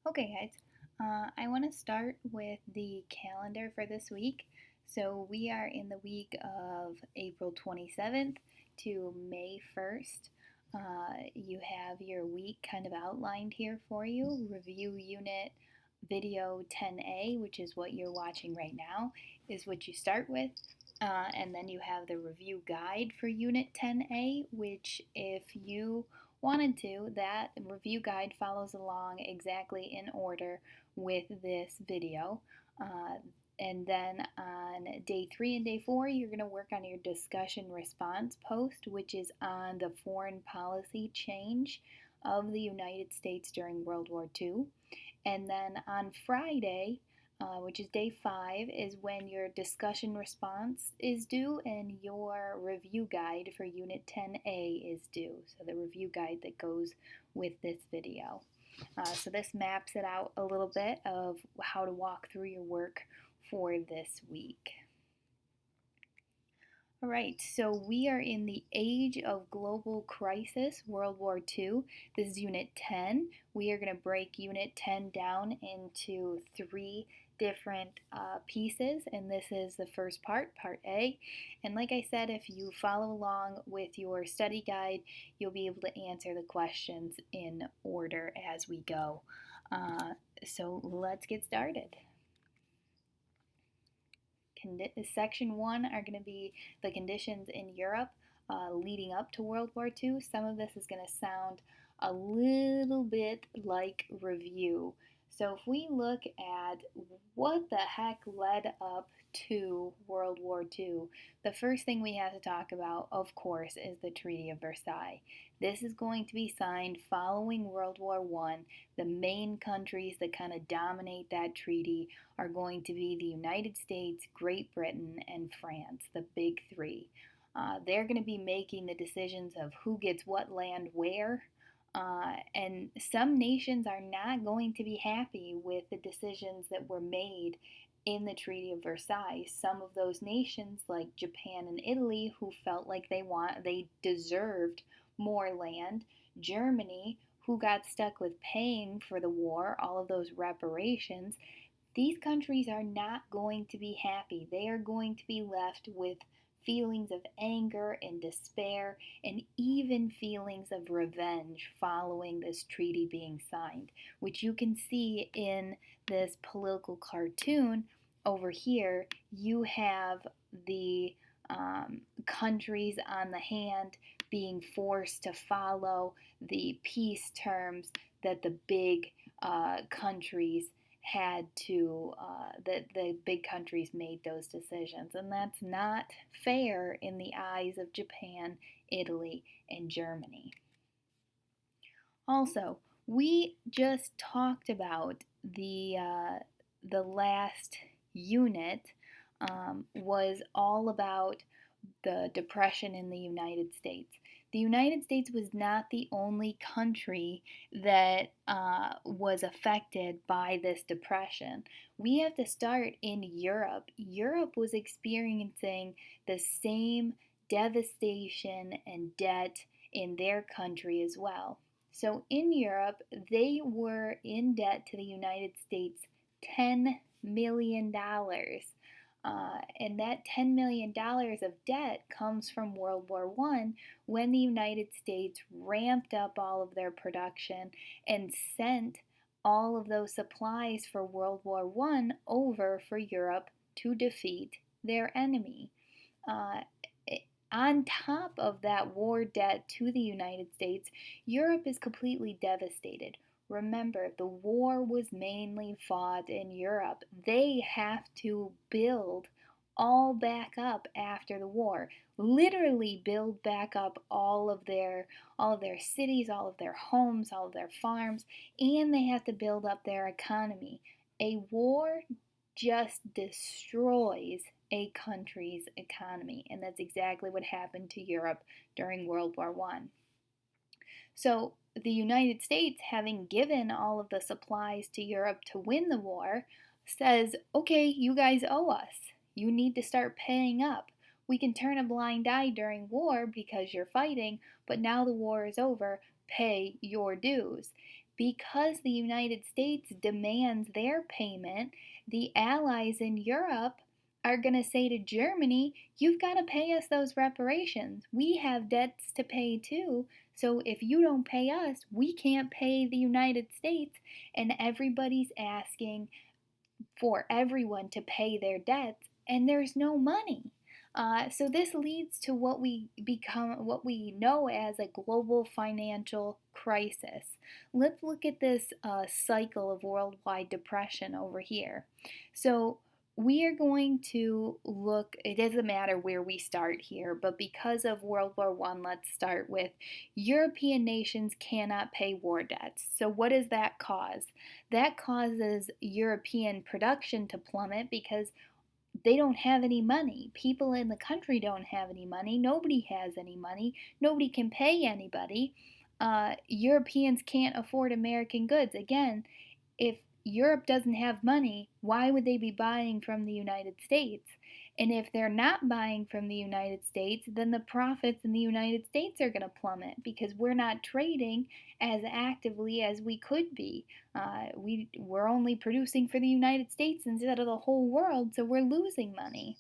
Okay, guys, I want to start with the calendar for this week. So we are in the week of April 27th to May 1st. You have your week kind of outlined here for you. Review unit video 10A, which is what you're watching right now, is what you start with. And then you have the review guide for Unit 10A, which, if you wanted to, that review guide follows along exactly in order with this video. And then on day 3 and day 4, you're going to work on your discussion response post, which is on the foreign policy change of the United States during World War II. And then on Friday, which is day 5, is when your discussion response is due and your review guide for Unit 10A is due. So the review guide that goes with this video. So this maps it out a little bit of how to walk through your work for this week. All right, so we are in the age of global crisis, World War II. This is Unit 10. We are going to break Unit 10 down into 3 different pieces, and this is the first part, Part A. And like I said, if you follow along with your study guide, you'll be able to answer the questions in order as we go. So let's get started. Section 1 are going to be the conditions in Europe leading up to World War II. Some of this is going to sound a little bit like review. So if we look at what the heck led up to World War II, the first thing we have to talk about, of course, is the Treaty of Versailles. This is going to be signed following World War I. The main countries that kind of dominate that treaty are going to be the United States, Great Britain, and France, the big 3. They're going to be making the decisions of who gets what land where. And some nations are not going to be happy with the decisions that were made in the Treaty of Versailles. Some of those nations, like Japan and Italy, who felt like they deserved more land. Germany, who got stuck with paying for the war, all of those reparations. These countries are not going to be happy. They are going to be left with feelings of anger and despair and even feelings of revenge following this treaty being signed, which you can see in this political cartoon over here. You have the countries on the hand being forced to follow the peace terms that the big countries had to, that the big countries made those decisions. And that's not fair in the eyes of Japan, Italy, and Germany. Also, we just talked about the last unit was all about the Depression in the United States. The United States was not the only country that was affected by this depression. We have to start in Europe. Europe was experiencing the same devastation and debt in their country as well. So in Europe, they were in debt to the United States $10 million. And that $10 million of debt comes from World War I, when the United States ramped up all of their production and sent all of those supplies for World War I over for Europe to defeat their enemy. On top of that war debt to the United States, Europe is completely devastated. Remember, the war was mainly fought in Europe. They have to build all back up after the war. Literally build back up all of their cities, all of their homes, all of their farms, and they have to build up their economy. A war just destroys a country's economy, and that's exactly what happened to Europe during World War I. So the United States, having given all of the supplies to Europe to win the war, says, okay, you guys owe us. You need to start paying up. We can turn a blind eye during war because you're fighting, but now the war is over, pay your dues. Because the United States demands their payment, the allies in Europe are going to say to Germany, you've got to pay us those reparations. We have debts to pay too. So if you don't pay us, we can't pay the United States. And everybody's asking for everyone to pay their debts, and there's no money. So this leads to what we know as a global financial crisis. Let's look at this cycle of worldwide depression over here. So we are going to look, it doesn't matter where we start here, but because of World War One, let's start with European nations cannot pay war debts. So what does that cause? That causes European production to plummet because they don't have any money. People in the country don't have any money. Nobody has any money. Nobody can pay anybody. Europeans can't afford American goods. Again, if Europe doesn't have money, why would they be buying from the United States? And if they're not buying from the United States, then the profits in the United States are going to plummet because we're not trading as actively as we could be. We're only producing for the United States instead of the whole world, so we're losing money.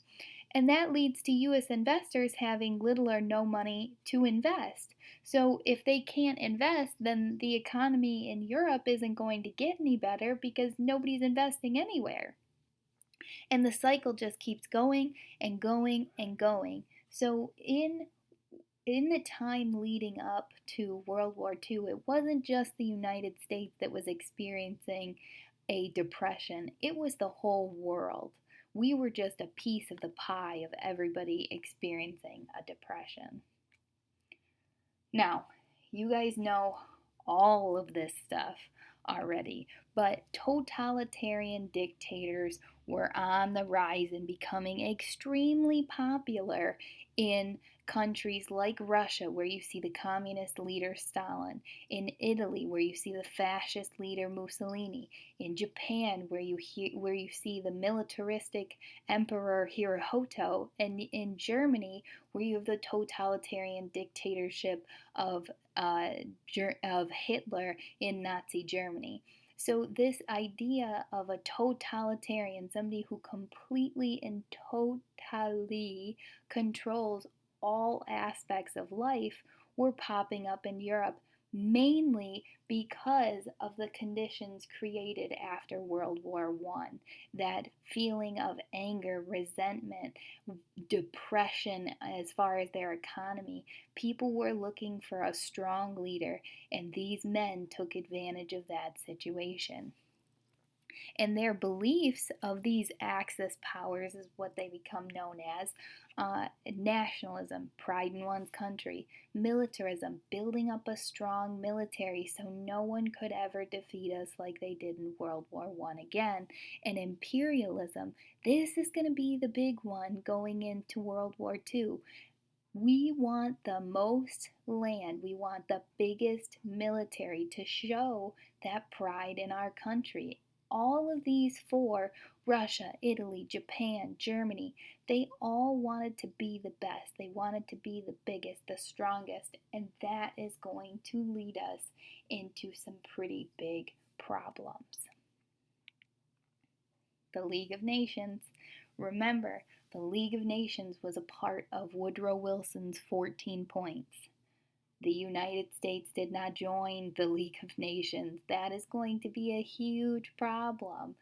And that leads to US investors having little or no money to invest. So if they can't invest, then the economy in Europe isn't going to get any better because nobody's investing anywhere. And the cycle just keeps going and going and going. So in the time leading up to World War II, it wasn't just the United States that was experiencing a depression, it was the whole world. We were just a piece of the pie of everybody experiencing a depression. Now, you guys know all of this stuff already, but totalitarian dictators were on the rise and becoming extremely popular in countries like Russia, where you see the communist leader Stalin, in Italy, where you see the fascist leader Mussolini, in Japan, where you see the militaristic emperor Hirohito, and in Germany, where you have the totalitarian dictatorship of Hitler in Nazi Germany. So this idea of a totalitarian, somebody who completely and totally controls all aspects of life, were popping up in Europe, mainly because of the conditions created after World War One. That feeling of anger, resentment, depression as far as their economy. People were looking for a strong leader, and these men took advantage of that situation. And their beliefs of these Axis powers is what they become known as nationalism, pride in one's country, militarism, building up a strong military so no one could ever defeat us like they did in World War One again, and imperialism. This is going to be the big one going into World War Two. We want the most land. We want the biggest military to show that pride in our country. All of these four, Russia, Italy, Japan, Germany, they all wanted to be the best. They wanted to be the biggest, the strongest, and that is going to lead us into some pretty big problems. The League of Nations. Remember, the League of Nations was a part of Woodrow Wilson's 14 points. The United States did not join the League of Nations. That is going to be a huge problem.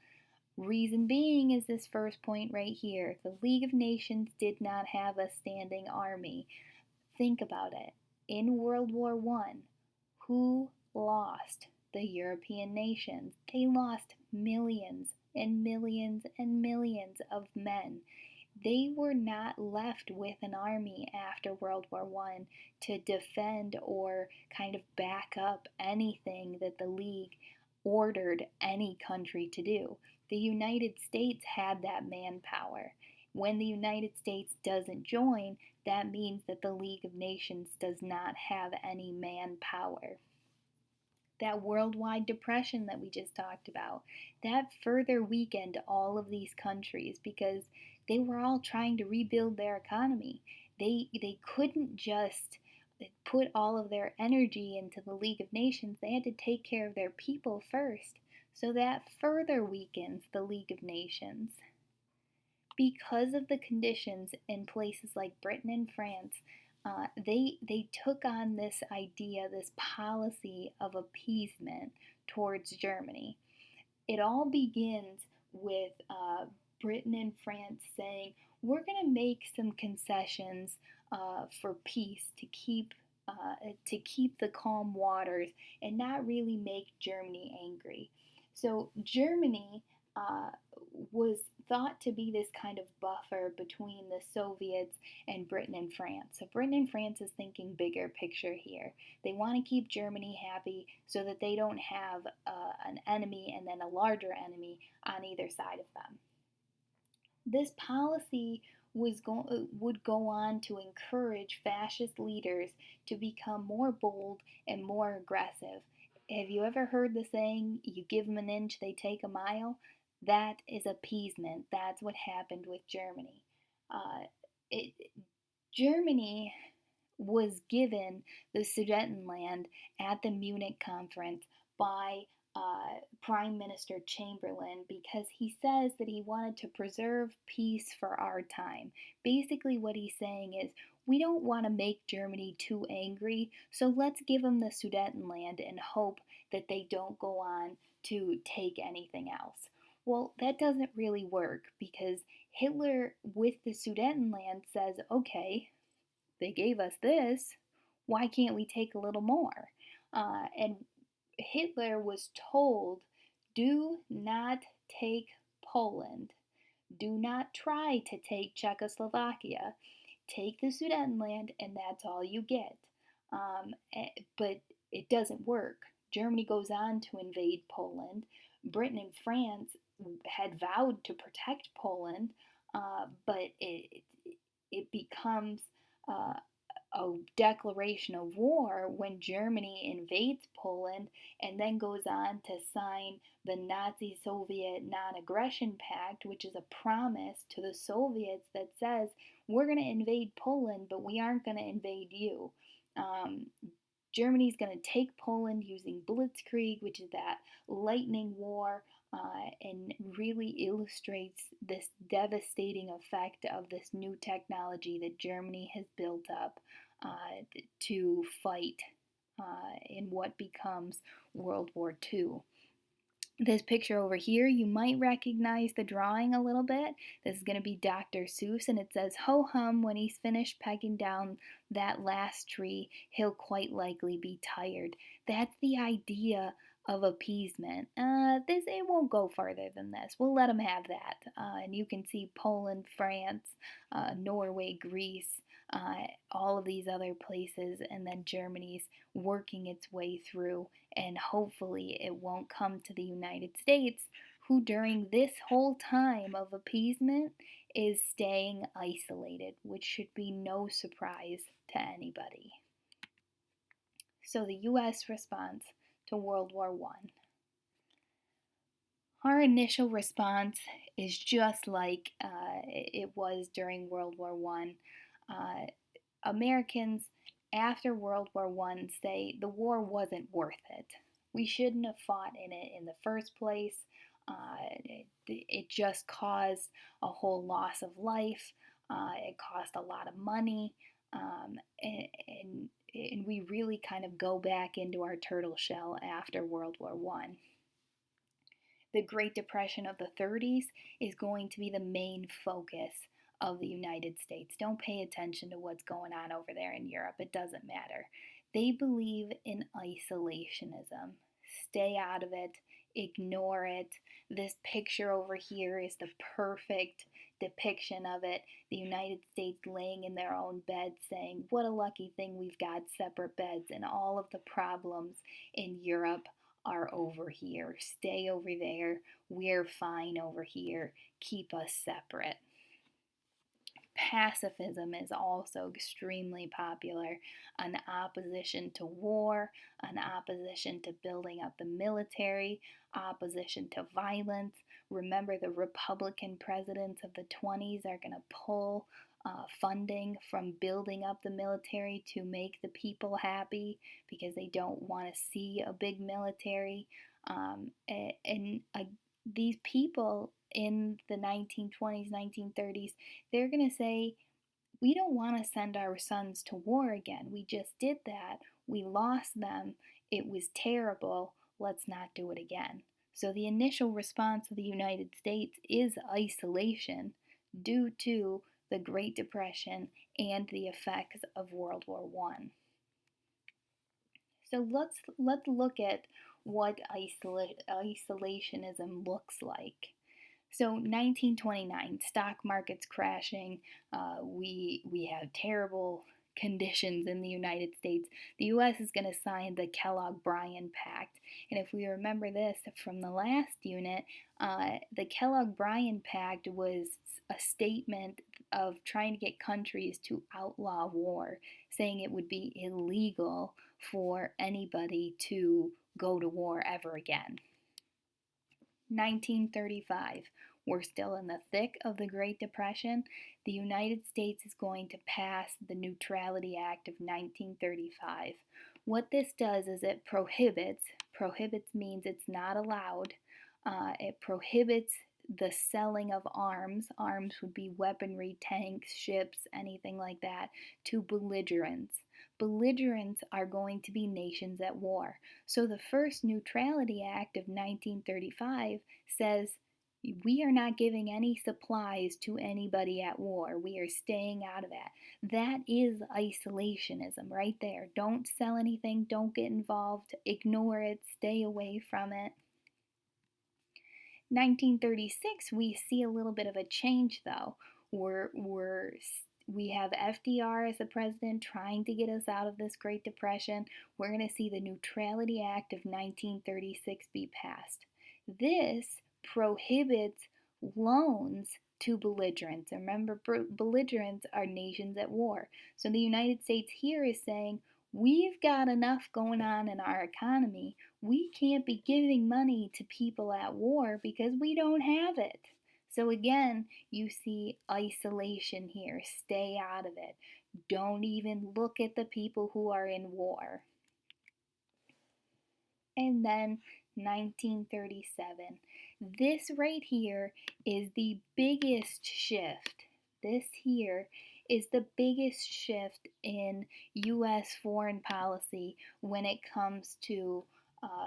Reason being is this first point right here. The League of Nations did not have a standing army. Think about it. In World War I, who lost? The European nations. They lost millions and millions and millions of men. They were not left with an army after World War I to defend or kind of back up anything that the League ordered any country to do. The United States had that manpower. When the United States doesn't join, that means that the League of Nations does not have any manpower. That worldwide depression that we just talked about, that further weakened all of these countries because they were all trying to rebuild their economy. They couldn't just put all of their energy into the League of Nations, they had to take care of their people first. So that further weakens the League of Nations. Because of the conditions in places like Britain and France, they took on this idea, this policy of appeasement towards Germany. It all begins with Britain and France saying, we're going to make some concessions for peace to keep the calm waters and not really make Germany angry. So Germany uh, was thought to be this kind of buffer between the Soviets and Britain and France. So Britain and France is thinking bigger picture here. They want to keep Germany happy so that they don't have an enemy and then a larger enemy on either side of them. This policy would go on to encourage fascist leaders to become more bold and more aggressive. Have you ever heard the saying, you give them an inch, they take a mile? That is appeasement. That's what happened with Germany. Uh, it, Germany was given the Sudetenland at the Munich conference by Prime Minister Chamberlain because he says that he wanted to preserve peace for our time. Basically, what he's saying is, we don't want to make Germany too angry, so let's give them the Sudetenland and hope that they don't go on to take anything else. Well, that doesn't really work because Hitler, with the Sudetenland, says, okay, they gave us this, why can't we take a little more? And Hitler was told, do not take Poland. Do not try to take Czechoslovakia. Take the Sudetenland, and that's all you get. But it doesn't work. Germany goes on to invade Poland. Britain and France had vowed to protect Poland, but it becomes uh, a declaration of war when Germany invades Poland and then goes on to sign the Nazi Soviet Non Aggression Pact, which is a promise to the Soviets that says, we're going to invade Poland, but we aren't going to invade you. Um, Germany's going to take Poland using blitzkrieg, which is that lightning war, and really illustrates this devastating effect of this new technology that Germany has built up to fight in what becomes World War II. This picture over here, you might recognize the drawing a little bit. This is going to be Dr. Seuss, and it says, ho hum, when he's finished pegging down that last tree, he'll quite likely be tired. That's the idea of appeasement. It won't go further than this. We'll let him have that. And you can see Poland, France, Norway, Greece, all of these other places, and then Germany's working its way through, and hopefully it won't come to the United States, who during this whole time of appeasement is staying isolated, which should be no surprise to anybody. So the US response to World War I. Our initial response is just like it was during World War I. Americans after World War I say the war wasn't worth it. We shouldn't have fought in it in the first place. It just caused a whole loss of life. It cost a lot of money. And we really kind of go back into our turtle shell after World War I. The Great Depression of the 30s is going to be the main focus of the United States. Don't pay attention to what's going on over there in Europe. It doesn't matter. They believe in isolationism. Stay out of it. Ignore it. This picture over here is the perfect depiction of it. The United States laying in their own bed saying, what a lucky thing we've got separate beds, and all of the problems in Europe are over here. Stay over there. We're fine over here. Keep us separate. Pacifism is also extremely popular, an opposition to war, an opposition to building up the military, opposition to violence. Remember, the Republican presidents of the 20s are going to pull funding from building up the military to make the people happy because they don't want to see a big military. And these people in the 1920s, 1930s, they're going to say, we don't want to send our sons to war again. We just did that. We lost them. It was terrible. Let's not do it again. So the initial response of the United States is isolation due to the Great Depression and the effects of World War I. So let's look at what isolationism looks like. So 1929, stock markets crashing. We have terrible conditions in the United States. The U.S. is going to sign the Kellogg-Briand Pact, and if we remember this from the last unit, the Kellogg-Briand Pact was a statement of trying to get countries to outlaw war, saying it would be illegal for anybody to go to war ever again. 1935. We're still in the thick of the Great Depression. The United States is going to pass the Neutrality Act of 1935. What this does is it prohibits means it's not allowed, it prohibits the selling of arms. Arms would be weaponry, tanks, ships, anything like that, to belligerents. Belligerents are going to be nations at war. So the first Neutrality Act of 1935 says we are not giving any supplies to anybody at war. We are staying out of that. That is isolationism right there. Don't sell anything, don't get involved, ignore it, stay away from it. 1936, we see a little bit of a change though. We have FDR as the president trying to get us out of this Great Depression. We're going to see the Neutrality Act of 1936 be passed. This prohibits loans to belligerents. Remember, belligerents are nations at war. So the United States here is saying, we've got enough going on in our economy. We can't be giving money to people at war because we don't have it. So again, you see isolation here. Stay out of it. Don't even look at the people who are in war. And then 1937. This right here is the biggest shift. This here is the biggest shift in U.S. foreign policy when it comes to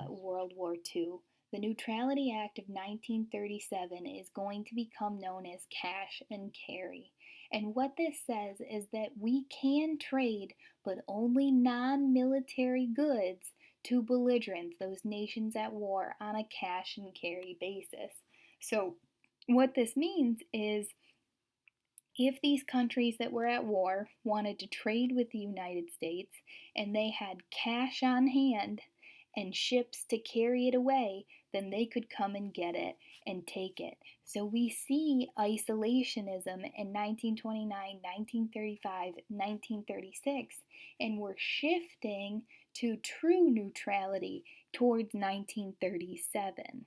World War II. The Neutrality Act of 1937 is going to become known as cash and carry. And what this says is that we can trade, but only non military goods to belligerents, those nations at war, on a cash and carry basis. So, what this means is if these countries that were at war wanted to trade with the United States and they had cash on hand and ships to carry it away, then they could come and get it and take it. So we see isolationism in 1929, 1935, 1936, and we're shifting to true neutrality towards 1937.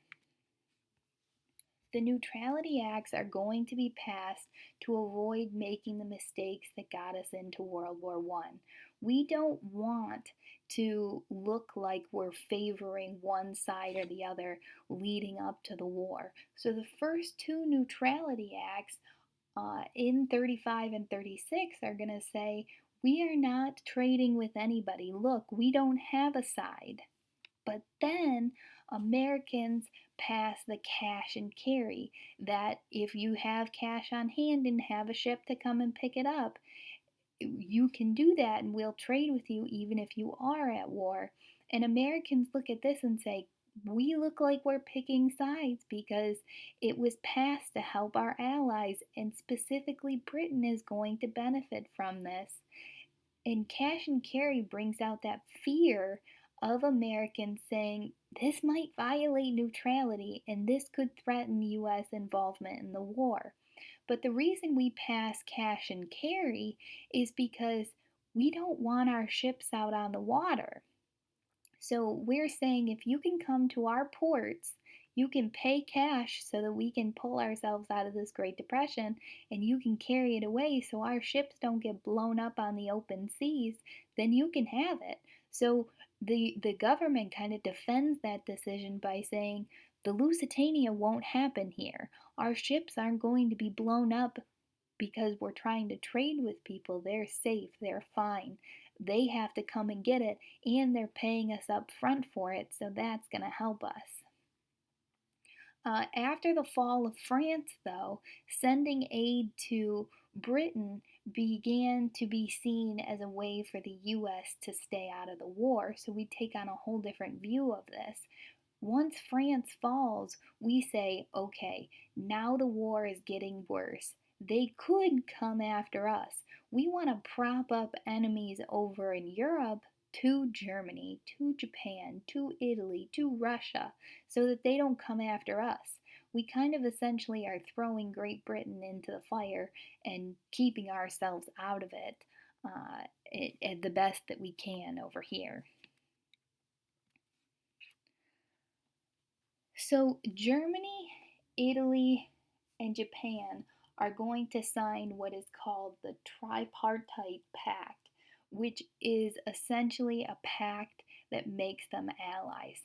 The Neutrality Acts are going to be passed to avoid making the mistakes that got us into World War I. We don't want to look like we're favoring one side or the other leading up to the war. So the first two Neutrality Acts in 35 and 36 are going to say, we are not trading with anybody. Look, we don't have a side. But then Americans pass the cash and carry, that if you have cash on hand and have a ship to come and pick it up, you can do that and we'll trade with you even if you are at war. And Americans look at this and say, we look like we're picking sides because it was passed to help our allies, and specifically Britain is going to benefit from this. And cash and carry brings out that fear of Americans saying this might violate neutrality and this could threaten U.S. involvement in the war. But the reason we pass cash and carry is because we don't want our ships out on the water. So we're saying if you can come to our ports, You can pay cash so that we can pull ourselves out of this Great Depression, and you can carry it away so our ships don't get blown up on the open seas, then you can have it. So the government kind of defends that decision by saying the Lusitania won't happen here. Our ships aren't going to be blown up because we're trying to trade with people. They're safe, they're fine. They have to come and get it, and they're paying us up front for it, so that's going to help us. After the fall of France, though, sending aid to Britain began to be seen as a way for the US to stay out of the war, so we take on a whole different view of this. Once France falls, we say, okay, now the war is getting worse. They could come after us. We want to prop up enemies over in Europe to Germany, to Japan, to Italy, to Russia, so that they don't come after us. We kind of essentially are throwing Great Britain into the fire and keeping ourselves out of it at the best that we can over here. So, Germany, Italy, and Japan are going to sign what is called the Tripartite Pact, which is essentially a pact that makes them allies.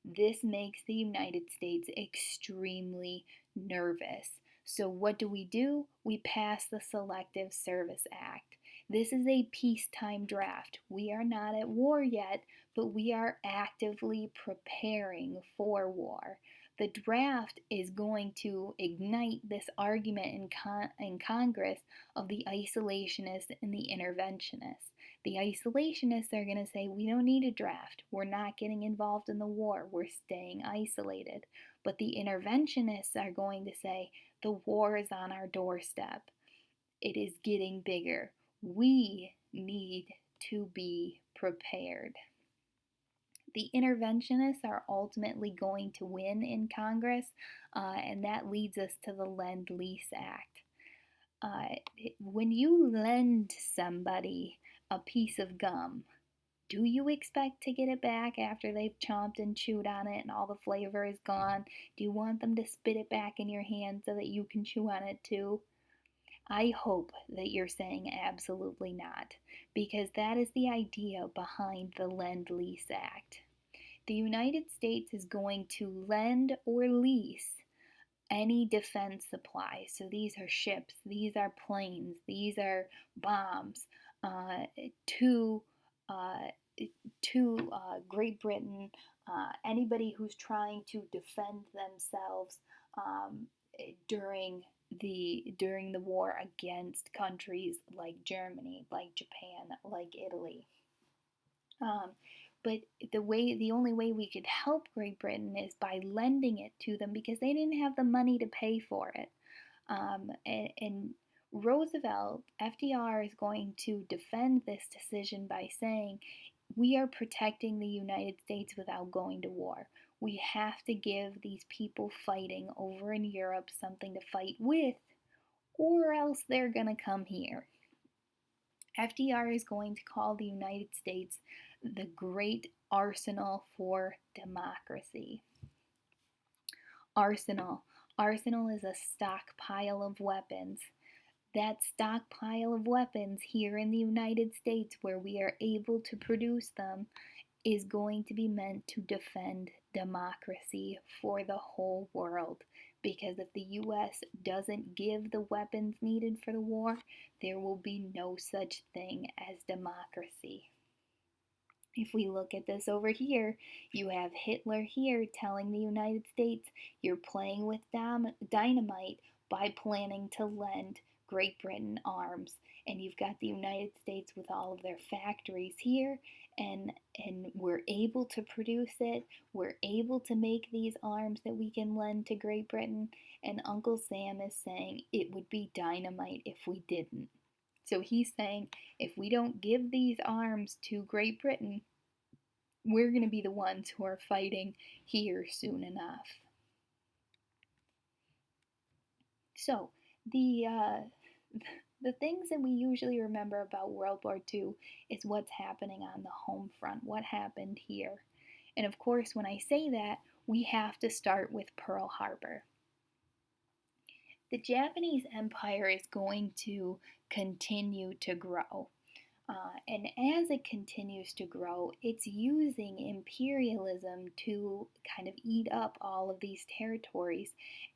This makes the United States extremely nervous. So, what do? We pass the Selective Service Act. This is a peacetime draft. We are not at war yet, but we are actively preparing for war. The draft is going to ignite this argument in Congress of the isolationists and the interventionists. The isolationists are going to say, we don't need a draft. We're not getting involved in the war. We're staying isolated. But the interventionists are going to say, the war is on our doorstep. It is getting bigger. We need to be prepared. The interventionists are ultimately going to win in Congress, and that leads us to the Lend-Lease Act. When you lend somebody a piece of gum, do you expect to get it back after they've chomped and chewed on it and all the flavor is gone? Do you want them to spit it back in your hand so that you can chew on it too? I hope that you're saying absolutely not, because that is the idea behind the Lend-Lease Act. The United States is going to lend or lease any defense supplies. So these are ships, these are planes, these are bombs to Great Britain. Anybody who's trying to defend themselves um, during the war against countries like Germany, like Japan, like Italy. Um, but the only way we could help Great Britain is by lending it to them because they didn't have the money to pay for it. And Roosevelt, FDR, is going to defend this decision by saying, we are protecting the United States without going to war. We have to give these people fighting over in Europe something to fight with, or else they're going to come here. FDR is going to call the United States the great arsenal for democracy. Arsenal. Arsenal is a stockpile of weapons. That stockpile of weapons here in the United States, where we are able to produce them, is going to be meant to defend democracy for the whole world. Because if the US doesn't give the weapons needed for the war, there will be no such thing as democracy. If we look at this over here, you have Hitler here telling the United States, you're playing with dynamite by planning to lend Great Britain arms. And you've got the United States with all of their factories here, and we're able to produce it. We're able to make these arms that we can lend to Great Britain. And Uncle Sam is saying it would be dynamite if we didn't. So he's saying, if we don't give these arms to Great Britain, we're going to be the ones who are fighting here soon enough. So, the things that we usually remember about World War II is what's happening on the home front, what happened here. And of course, when I say that, we have to start with Pearl Harbor. The Japanese Empire is going to continue to grow. And as it continues to grow, it's using imperialism to kind of eat up all of these territories.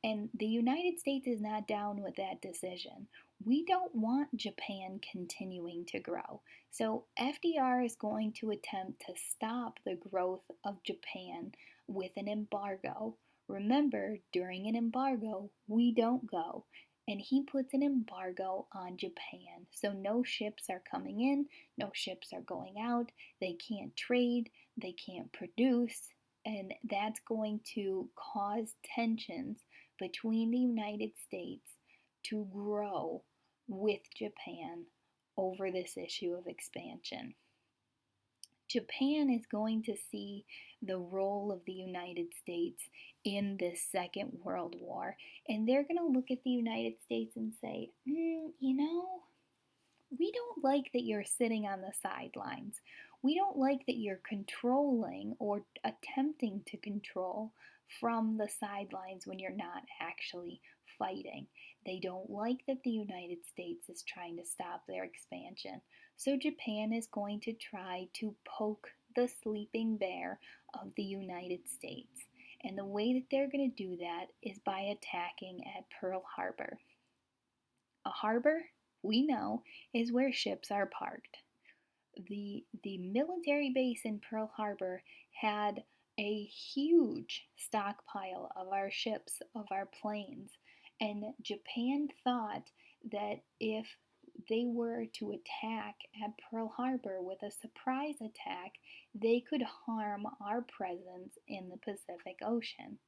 And the United States is not down with that decision. We don't want Japan continuing to grow. So FDR is going to attempt to stop the growth of Japan with an embargo. Remember, during an embargo, we don't go. And he puts an embargo on Japan. So no ships are coming in, no ships are going out, they can't trade, they can't produce, and that's going to cause tensions between the United States to grow with Japan over this issue of expansion. Japan is going to see the role of the United States in this Second World War, and they're going to look at the United States and say, we don't like that you're sitting on the sidelines. We don't like that you're controlling or attempting to control from the sidelines when you're not actually fighting. They don't like that the United States is trying to stop their expansion. So Japan is going to try to poke the sleeping bear of the United States. And the way that they're going to do that is by attacking at Pearl Harbor. A harbor, we know, is where ships are parked. The military base in Pearl Harbor had a huge stockpile of our ships, of our planes, and Japan thought that if they were to attack at Pearl Harbor with a surprise attack, they could harm our presence in the Pacific Ocean.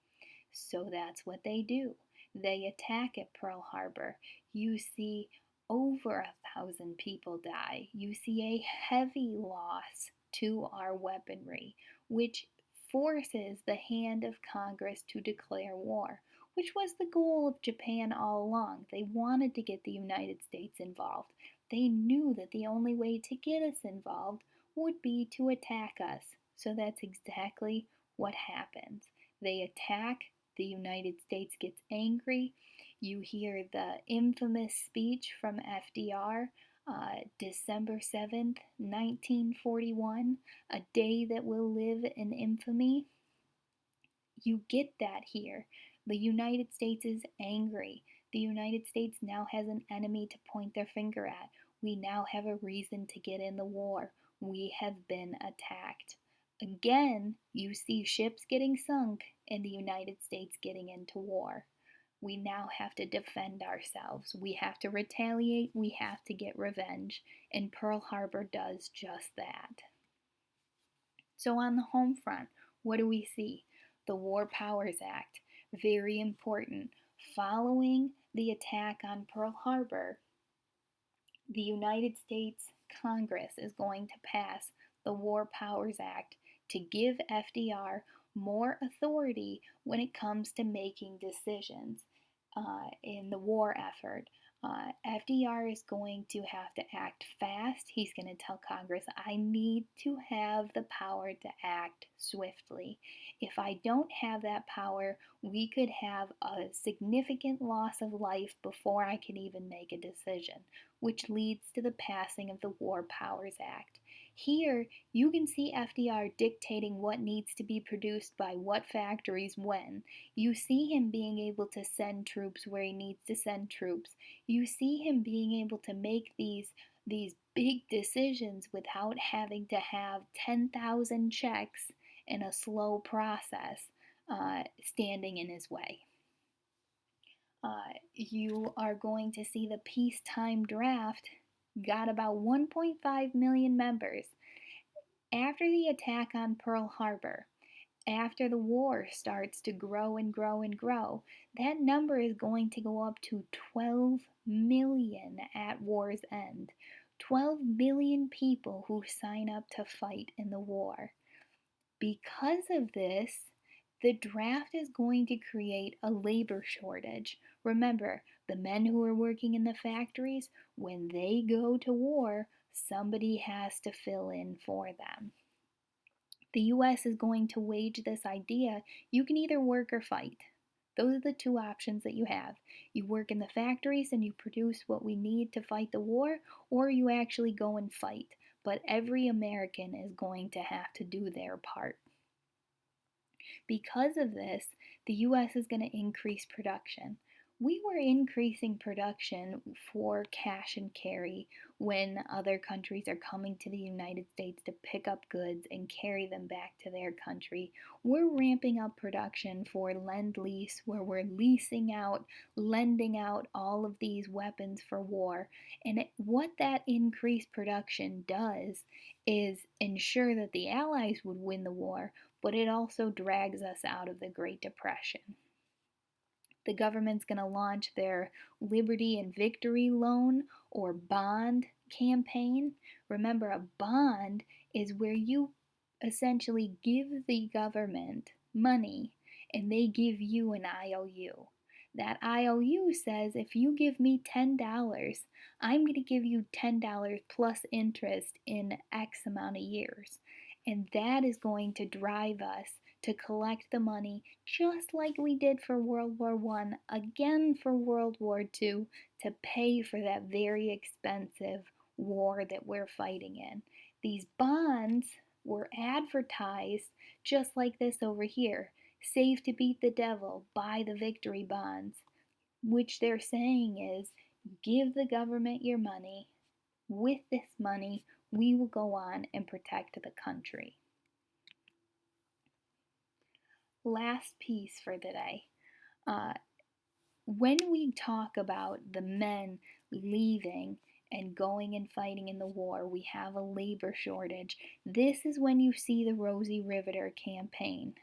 So that's what they do. They attack at Pearl Harbor. You see over 1,000 people die. You see a heavy loss to our weaponry, which forces the hand of Congress to declare war, which was the goal of Japan all along. They wanted to get the United States involved. They knew that the only way to get us involved would be to attack us. So that's exactly what happens. They attack, the United States gets angry. You hear the infamous speech from FDR, December 7th, 1941, a day that will live in infamy. You get that here. The United States is angry. The United States now has an enemy to point their finger at. We now have a reason to get in the war. We have been attacked. Again, you see ships getting sunk and the United States getting into war. We now have to defend ourselves. We have to retaliate. We have to get revenge. And Pearl Harbor does just that. So on the home front, what do we see? The War Powers Act, very important. Following the attack on Pearl Harbor, the United States Congress is going to pass the War Powers Act to give FDR more authority when it comes to making decisions in the war effort. FDR is going to have to act fast. He's going to tell Congress, I need to have the power to act swiftly. If I don't have that power, we could have a significant loss of life before I can even make a decision, which leads to the passing of the War Powers Act. Here, you can see FDR dictating what needs to be produced by what factories when. You see him being able to send troops where he needs to send troops. You see him being able to make these big decisions without having to have 10,000 checks and a slow process standing in his way. You are going to see the peacetime draft got about 1.5 million members. After the attack on Pearl Harbor, after the war starts to grow and grow and grow, that number is going to go up to 12 million at war's end. 12 million people who sign up to fight in the war. Because of this, the draft is going to create a labor shortage. Remember, the men who are working in the factories, when they go to war, somebody has to fill in for them. The US is going to wage this idea you can either work or fight. Those are the two options that you have. You work in the factories and you produce what we need to fight the war, or you actually go and fight. But every American is going to have to do their part. Because of this, the US is going to increase production. We were increasing production for cash and carry when other countries are coming to the United States to pick up goods and carry them back to their country. We're ramping up production for Lend Lease, where we're leasing out, lending out all of these weapons for war. And what that increased production does is ensure that the Allies would win the war, but it also drags us out of the Great Depression. The government's going to launch their Liberty and Victory Loan or bond campaign. Remember, a bond is where you essentially give the government money and they give you an IOU. That IOU says if you give me $10, I'm going to give you $10 plus interest in X amount of years. And that is going to drive us to collect the money just like we did for World War I, again for World War II, to pay for that very expensive war that we're fighting in. These bonds were advertised just like this over here. Save to beat the devil, buy the victory bonds, which they're saying is give the government your money. With this money, we will go on and protect the country. Last piece for today. When we talk about the men leaving and going and fighting in the war, we have a labor shortage. This is when you see the Rosie Riveter campaign.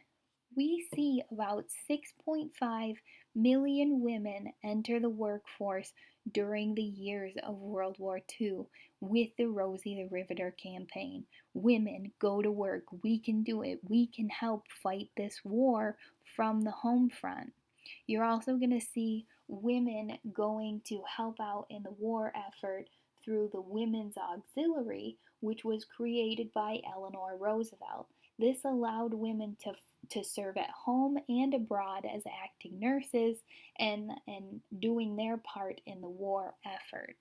We see about 6.5 million women enter the workforce during the years of World War II with the Rosie the Riveter campaign. Women, go to work. We can do it. We can help fight this war from the home front. You're also going to see women going to help out in the war effort through the Women's Auxiliary, which was created by Eleanor Roosevelt. This allowed women to serve at home and abroad as acting nurses and doing their part in the war effort.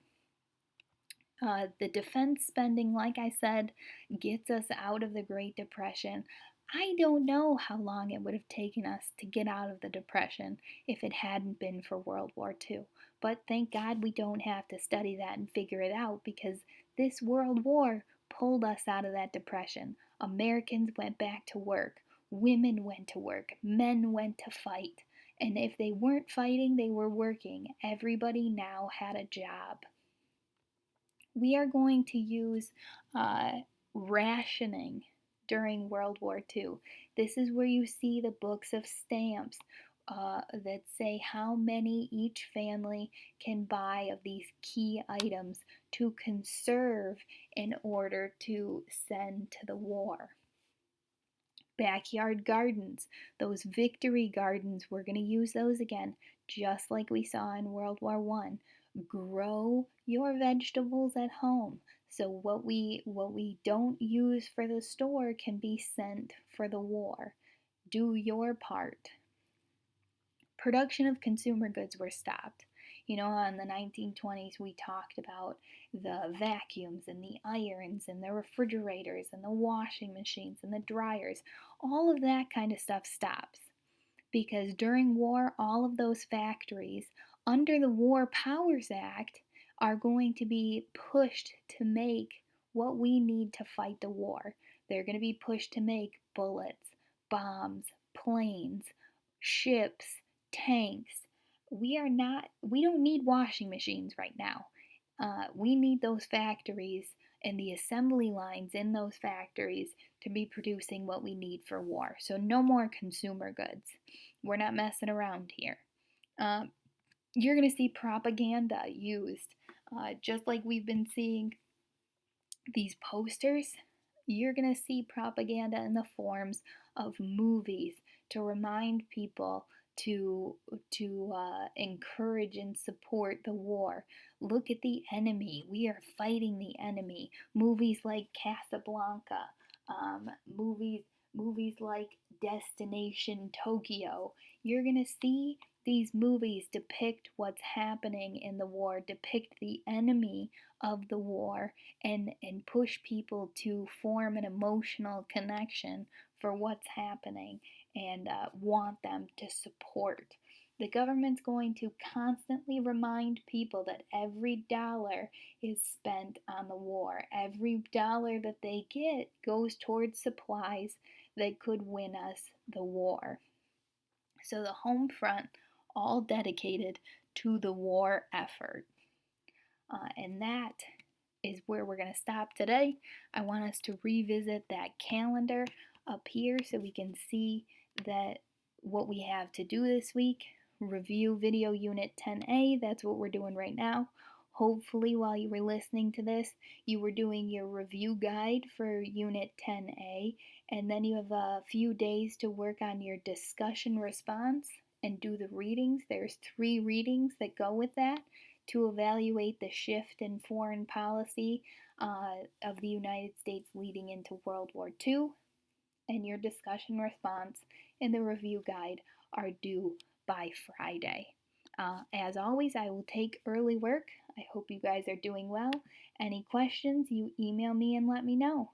The defense spending, like I said, gets us out of the Great Depression. I don't know how long it would have taken us to get out of the Depression if it hadn't been for World War II. But thank God we don't have to study that and figure it out, because this World War pulled us out of that Depression. Americans went back to work. Women went to work. Men went to fight. And if they weren't fighting, they were working. Everybody now had a job. We are going to use rationing during World War II. This is where you see the books of stamps that say how many each family can buy of these key items to conserve in order to send to the war. Backyard gardens, those victory gardens, we're going to use those again, just like we saw in World War I. Grow your vegetables at home. So what we don't use for the store can be sent for the war. Do your part. Production of consumer goods were stopped. You know, in the 1920s, we talked about the vacuums and the irons and the refrigerators and the washing machines and the dryers. All of that kind of stuff stops because during war, all of those factories under the War Powers Act are going to be pushed to make what we need to fight the war. They're going to be pushed to make bullets, bombs, planes, ships, tanks. We don't need washing machines right now. We need those factories and the assembly lines in those factories to be producing what we need for war. So no more consumer goods. We're not messing around here. You're going to see propaganda used, just like we've been seeing these posters. You're going to see propaganda in the forms of movies to remind people to encourage and support the war. Look at the enemy. We are fighting the enemy. Movies like Casablanca, movies movies like Destination Tokyo. You're going to see these movies depict what's happening in the war, depict the enemy of the war, and push people to form an emotional connection for what's happening and want them to support. The government's going to constantly remind people that every dollar is spent on the war. Every dollar that they get goes towards supplies that could win us the war. So the home front, all dedicated to the war effort. And that is where we're going to stop today. I want us to revisit that calendar up here so we can see that what we have to do this week. Review video unit 10A, that's what we're doing right now. Hopefully while you were listening to this, you were doing your review guide for unit 10A, and then you have a few days to work on your discussion response and do the readings. There's 3 readings that go with that to evaluate the shift in foreign policy of the United States leading into World War II, and your discussion response and the review guide are due by Friday. As always, I will take early work. I hope you guys are doing well. Any questions, you email me and let me know.